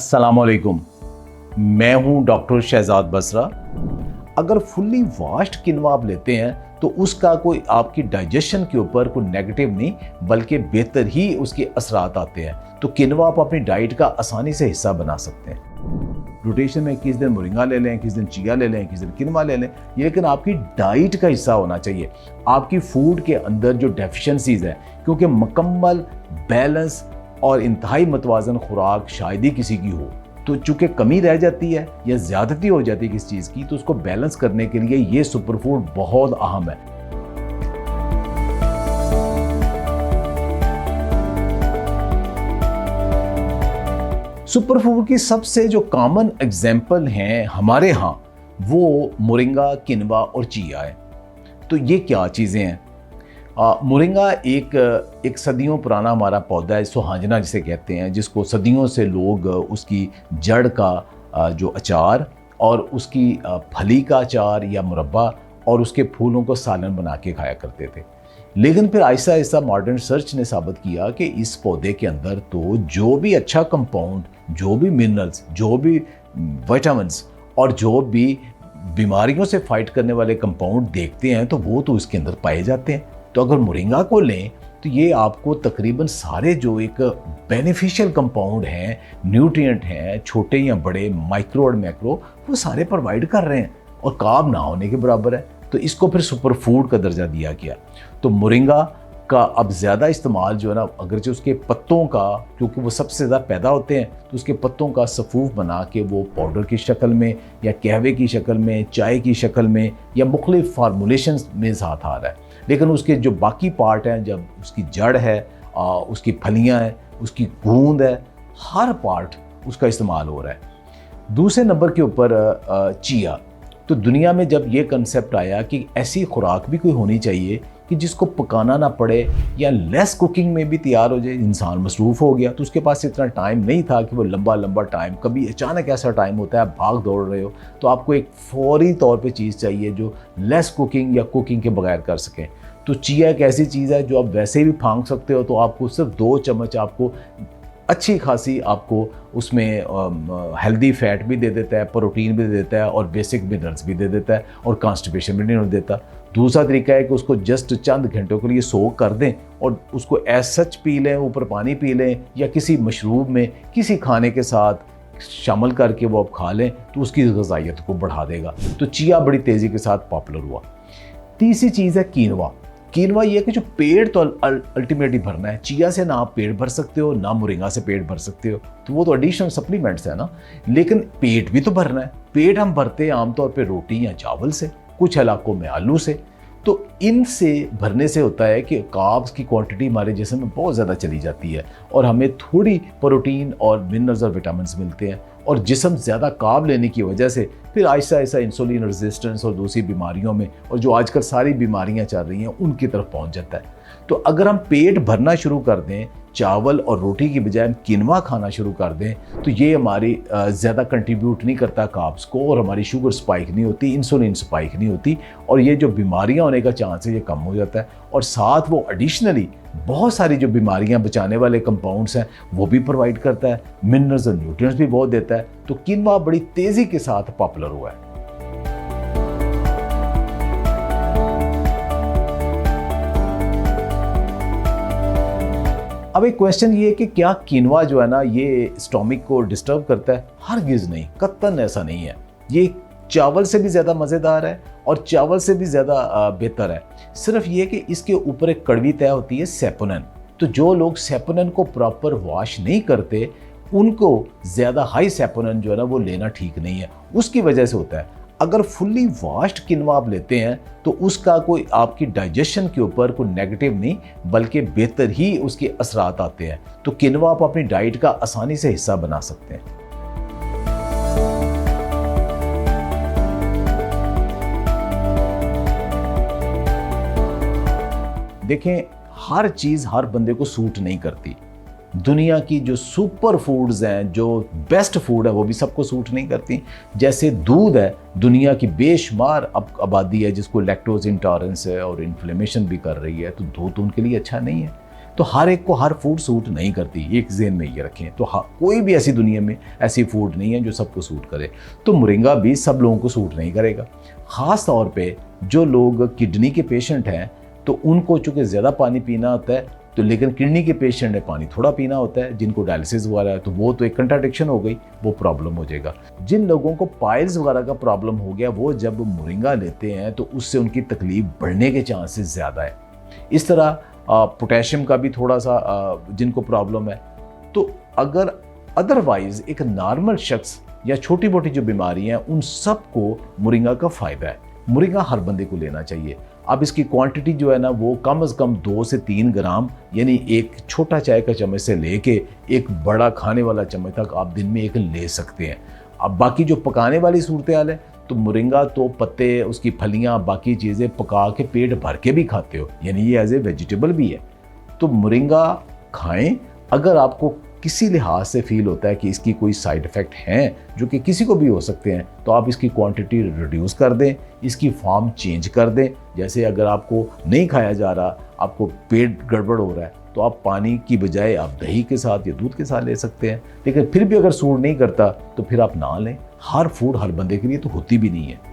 अस्सलामुअलैकुम, मैं हूं डॉक्टर शहजाद बसरा। अगर फुल्ली वाश्ड किनवा आप लेते हैं तो उसका कोई आपकी डाइजेशन के ऊपर कोई नेगेटिव नहीं बल्कि बेहतर ही उसके असरात आते हैं। तो किनवा आप अपनी डाइट का आसानी से हिस्सा बना सकते हैं। रोटेशन में किस दिन मोरिंगा ले लें, किस दिन चिया ले लें, किस दिन किनवा ले लें, लेकिन आपकी डाइट का हिस्सा होना चाहिए। आपकी फूड के अंदर जो डेफिशिएंसीज है, क्योंकि मुकम्मल बैलेंस और इंतहाई मतवाजन खुराक शायद ही किसी की हो, तो चूंकि कमी रह जाती है या ज़्यादती हो जाती है किसी चीज़ की, तो उसको बैलेंस करने के लिए ये सुपर फूड बहुत अहम है। सुपर फूड की सबसे जो कॉमन एग्जाम्पल हैं हमारे यहाँ, वो मोरिंगा, किनवा और चिया है। तो ये क्या चीज़ें हैं? मोरिंगा एक सदियों पुराना हमारा पौधा है, सुहांजना जिसे कहते हैं, जिसको सदियों से लोग उसकी जड़ का जो अचार और उसकी फली का अचार या मुरब्बा और उसके फूलों को सालन बना के खाया करते थे। लेकिन फिर आहिस्ता आहिस्ता मॉडर्न रिसर्च ने साबित किया कि इस पौधे के अंदर तो जो भी अच्छा कंपाउंड, जो भी मिनरल्स, जो भी विटामिन्स और जो भी बीमारियों से फाइट करने वाले कंपाउंड देखते हैं, तो वो तो इसके अंदर पाए जाते हैं। तो अगर मोरिंगा को लें तो ये आपको तकरीबन सारे जो एक बेनिफिशियल कंपाउंड हैं, न्यूट्रिएंट हैं, छोटे या बड़े, माइक्रो और मैक्रो, वो सारे प्रोवाइड कर रहे हैं और कार्ब ना होने के बराबर है। तो इसको फिर सुपर फूड का दर्जा दिया गया। तो मोरिंगा का अब ज़्यादा इस्तेमाल जो है ना, अगर जो उसके पत्तों का, क्योंकि वो सबसे ज़्यादा पैदा होते हैं, तो उसके पत्तों का सफ़ूफ बना के वो पाउडर की शक्ल में या कहवे की शक्ल में, चाय की शक्ल में या मुख्तलिफ फार्मूलेशन में साथ आ रहा है। लेकिन उसके जो बाकी पार्ट हैं, जब उसकी जड़ है, उसकी फलियां हैं, उसकी गूंद है, हर पार्ट उसका इस्तेमाल हो रहा है। दूसरे नंबर के ऊपर चिया। तो दुनिया में जब ये कंसेप्ट आया कि ऐसी खुराक भी कोई होनी चाहिए कि जिसको पकाना ना पड़े या लेस कुकिंग में भी तैयार हो जाए, इंसान मसरूफ़ हो गया तो उसके पास इतना टाइम नहीं था कि वो लंबा टाइम, कभी अचानक ऐसा टाइम होता है आप भाग दौड़ रहे हो, तो आपको एक फौरी तौर पे चीज़ चाहिए जो लेस कुकिंग या कुकिंग के बगैर कर सकें। तो चिया एक ऐसी चीज़ है जो आप वैसे भी फांक सकते हो, तो आपको सिर्फ 2 चम्मच आपको अच्छी खासी आपको उसमें हेल्दी फैट भी दे देता है, प्रोटीन भी दे देता है और बेसिक मिनरल्स भी दे देता है और कॉन्स्टिपेशन भी नहीं होने देता। दूसरा तरीका है कि उसको जस्ट चंद घंटों के लिए सोक कर दें और उसको एज सच पी लें, ऊपर पानी पी लें या किसी मशरूब में किसी खाने के साथ शामिल करके वो आप खा लें, तो उसकी ग़िज़ाइयत को बढ़ा देगा। तो चिया बड़ी तेज़ी के साथ पॉपुलर हुआ। तीसरी चीज़ है किनवा। किनवा ये कि जो पेट तो अल्टीमेटली भरना है, चिया से ना आप पेट भर सकते हो, ना मोरिंगा से पेट भर सकते हो, तो वो तो एडिशनल सप्लीमेंट्स है ना, लेकिन पेट भी तो भरना है। पेट हम भरते हैं आमतौर पे रोटी या चावल से, कुछ इलाकों में आलू से। तो इनसे भरने से होता है कि कार्ब्स की क्वांटिटी हमारे जिस्म में बहुत ज़्यादा चली जाती है और हमें थोड़ी प्रोटीन और मिनरल्स और विटामिन्स मिलते हैं, और जिस्म ज़्यादा कार्ब लेने की वजह से फिर आहिस्ता आहिस्ता इंसुलिन रेजिस्टेंस और दूसरी बीमारियों में, और जो आजकल सारी बीमारियां चल रही हैं, उनकी तरफ पहुंच जाता है। तो अगर हम पेट भरना शुरू कर दें, चावल और रोटी की बजाय हम किनवा खाना शुरू कर दें, तो ये हमारी ज़्यादा कंट्रीब्यूट नहीं करता कार्ब्स को, और हमारी शुगर स्पाइक नहीं होती, इंसुलिन स्पाइक नहीं होती, और ये जो बीमारियां होने का चांस है ये कम हो जाता है। और साथ वो एडिशनली बहुत सारी जो बीमारियां बचाने वाले कंपाउंड्स हैं वो भी प्रोवाइड करता है, मिनरल्स और न्यूट्रिएंट्स भी बहुत देता है। तो किनवा बड़ी तेज़ी के साथ पॉपुलर हुआ है। अब एक क्वेश्चन ये है कि क्या किनवा जो है ना, ये स्टोमिक को डिस्टर्ब करता है? हरगिज़ नहीं, कतई ऐसा नहीं है। ये चावल से भी ज़्यादा मज़ेदार है और चावल से भी ज़्यादा बेहतर है। सिर्फ ये कि इसके ऊपर एक कड़वी तय होती है, सेपोनिन। तो जो लोग सेपोनिन को प्रॉपर वॉश नहीं करते, उनको ज़्यादा हाई सेपोनिन जो है ना वो लेना ठीक नहीं है, उसकी वजह से होता है। अगर फुल्ली वाश्ड किनवा आप लेते हैं तो उसका कोई आपकी डाइजेशन के ऊपर कोई नेगेटिव नहीं बल्कि बेहतर ही उसके असरात आते हैं। तो किनवा आप अपनी डाइट का आसानी से हिस्सा बना सकते हैं। देखें, हर चीज़ हर बंदे को सूट नहीं करती। दुनिया की जो सुपर फूड्स हैं, जो बेस्ट फूड है, वो भी सबको सूट नहीं करती। जैसे दूध है, दुनिया की बेशुमार अब आबादी है जिसको लैक्टोज इंटॉलरेंस है और इन्फ्लेमेशन भी कर रही है, तो दूध उनके लिए अच्छा नहीं है। तो हर एक को हर फूड सूट नहीं करती, एक ज़हन में ये रखें। तो कोई भी ऐसी दुनिया में ऐसी फूड नहीं है जो सबको सूट करे। तो मोरिंगा भी सब लोगों को सूट नहीं करेगा। ख़ास तौर पे जो लोग किडनी के पेशेंट हैं तो उनको चूँकि ज़्यादा पानी पीना होता है, तो लेकिन किडनी के पेशेंट ने पानी थोड़ा पीना होता है, जिनको डायलिसिस वगैरह है, तो वो तो एक कंट्राडिक्शन हो गई, वो प्रॉब्लम हो जाएगा। जिन लोगों को पाइल्स वगैरह का प्रॉब्लम हो गया, वो जब मोरिंगा लेते हैं तो उससे उनकी तकलीफ बढ़ने के चांसेस ज़्यादा है। इस तरह पोटेशियम का भी थोड़ा सा जिनको प्रॉब्लम है। तो अगर अदरवाइज एक नॉर्मल शख्स या छोटी मोटी जो बीमारी हैं उन सबको मोरिंगा का फ़ायदा है। मोरिंगा हर बंदे को लेना चाहिए। अब इसकी क्वांटिटी जो है ना वो कम से कम 2 से 3 ग्राम, यानी एक छोटा चाय का चम्मच से लेके एक बड़ा खाने वाला चम्मच तक आप दिन में एक ले सकते हैं। अब बाकी जो पकाने वाली सूरत हाल है, तो मोरिंगा तो पत्ते, उसकी फलियां, बाकी चीज़ें पका के पेट भर के भी खाते हो, यानी ये एज ए वेजिटेबल भी है। तो मोरिंगा खाएं। अगर आपको किसी लिहाज से फील होता है कि इसकी कोई साइड इफ़ेक्ट हैं जो कि किसी को भी हो सकते हैं, तो आप इसकी क्वांटिटी रिड्यूस कर दें, इसकी फॉर्म चेंज कर दें। जैसे अगर आपको नहीं खाया जा रहा, आपको पेट गड़बड़ हो रहा है, तो आप पानी की बजाय आप दही के साथ या दूध के साथ ले सकते हैं। लेकिन फिर भी अगर सूट नहीं करता तो फिर आप ना लें। हर फूड हर बंदे के लिए तो होती भी नहीं है।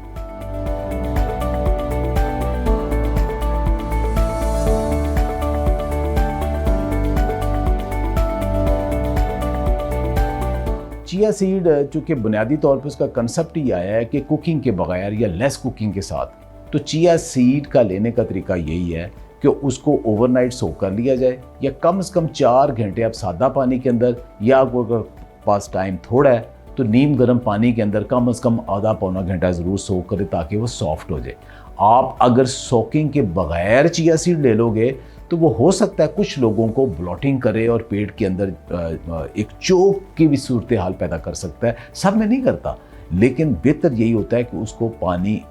चिया सीड चूँकि बुनियादी तौर पर उसका कंसेप्ट ही आया है कि कुकिंग के बगैर या लेस कुकिंग के साथ, तो चिया सीड का लेने का तरीका यही है कि उसको ओवरनाइट सोक कर लिया जाए, या कम से कम 4 घंटे आप सादा पानी के अंदर, या अगर पास टाइम थोड़ा है तो नीम गर्म पानी के अंदर कम से कम आधा पौना घंटा ज़रूर सोक करें ताकि वो सॉफ्ट हो जाए। आप अगर सोकिंग के बगैर चिया सीड ले लोगे तो वो हो सकता है कुछ लोगों को ब्लॉटिंग करे और पेट के अंदर एक चोक की भी सूरत हाल पैदा कर सकता है। सब में नहीं करता, लेकिन बेहतर यही होता है कि उसको पानी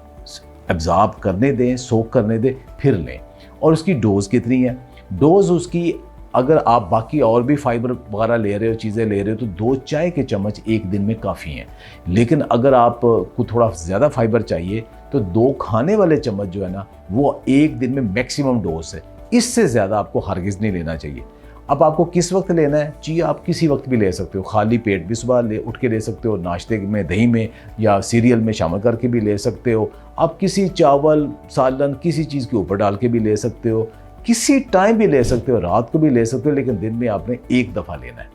एब्जॉर्ब करने दें, सोक करने दें, फिर लें। और उसकी डोज़ कितनी है? डोज़ उसकी, अगर आप बाकी और भी फाइबर वगैरह ले रहे हो, चीज़ें ले रहे हो, तो 2 चाय के चम्मच एक दिन में काफ़ी हैं। लेकिन अगर आपको थोड़ा ज़्यादा फाइबर चाहिए तो 2 खाने वाले चम्मच जो है ना वो एक दिन में मैक्सिमम डोज है। इससे ज़्यादा आपको हरगिज़ नहीं लेना चाहिए। अब आपको किस वक्त लेना है? चिया आप किसी वक्त भी ले सकते हो, खाली पेट भी सुबह उठ के ले सकते हो, नाश्ते में दही में या सीरियल में शामिल करके भी ले सकते हो। आप किसी चावल, सालन, किसी चीज़ के ऊपर डाल के भी ले सकते हो, किसी टाइम भी ले सकते हो, रात को भी ले सकते हो, लेकिन दिन में आपने एक दफ़ा लेना है।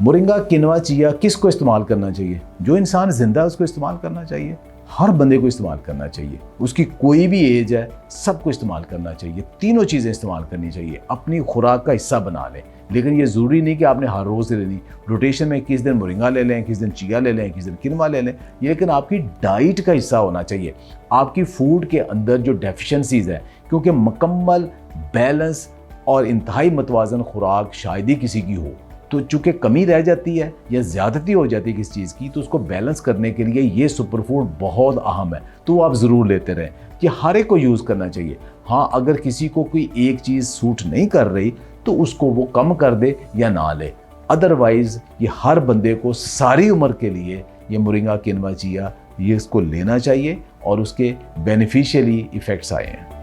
मोरिंगा, किनवा, चिया किसको इस्तेमाल करना चाहिए? जो इंसान जिंदा है उसको इस्तेमाल करना चाहिए। हर बंदे को इस्तेमाल करना चाहिए, उसकी कोई भी एज है, सबको इस्तेमाल करना चाहिए। तीनों चीज़ें इस्तेमाल करनी चाहिए, अपनी खुराक का हिस्सा बना लें। लेकिन ये ज़रूरी नहीं कि आपने हर रोज़ लेनी। रोटेशन में किस दिन मोरिंगा ले लें, किस दिन चिया ले लें, किस दिन किनवा ले लें, ये लेकिन आपकी डाइट का हिस्सा होना चाहिए। आपकी फूड के अंदर जो डेफिशिएंसीज़ है, क्योंकि मुकम्मल बैलेंस और इंतहाई मतवाज़न खुराक शायद ही किसी की हो, तो चूँकि कमी रह जाती है या ज़्यादती हो जाती है किसी चीज़ की, तो उसको बैलेंस करने के लिए ये सुपर फूड बहुत अहम है। तो आप ज़रूर लेते रहें, कि हर एक को यूज़ करना चाहिए। हाँ, अगर किसी को कोई एक चीज़ सूट नहीं कर रही तो उसको वो कम कर दे या ना ले। अदरवाइज़ ये हर बंदे को सारी उम्र के लिए ये मोरिंगा, किनवा, चिया ये इसको लेना चाहिए और उसके बेनिफिशियली इफ़ेक्ट्स आए हैं।